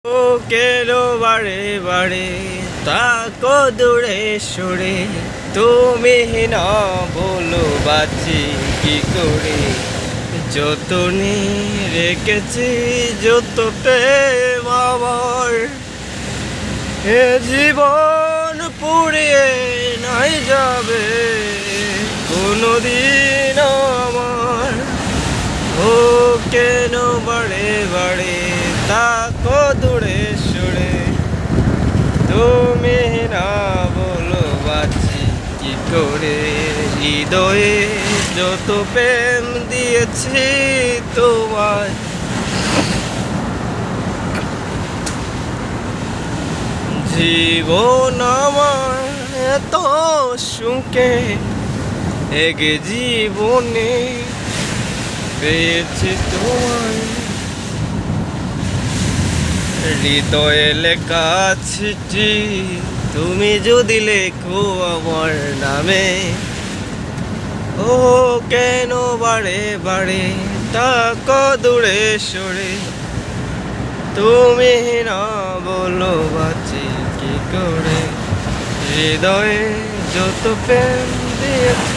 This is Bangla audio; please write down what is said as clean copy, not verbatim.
ও কেন বারে বারে তাকো দূরে সরে, তুমি না বলো বাঁচি কি করে। যতনে রেখেছি যত প্রেম আমার, এ জীবন পুড়িয়ে নাই যাবে কোনদিন আমার। ও কেন বারে বারে তাকো দূরে সরে, তুমি না বলো বাঁচি কি করে। হৃদয়ে যত প্রেম দিয়েছি তোমায়, জীবন আমার এত সুখে এক জীবনে পেয়েছি তোমায়। হৃদয়ে লেখা চিঠি তুমি যদি লেখো আমার নামে, ও কেন বারে বারে তাকো দূরে সরে, তুমি না বলো বাঁচি কি করে। হৃদয়ে যত প্রেম দিয়েছি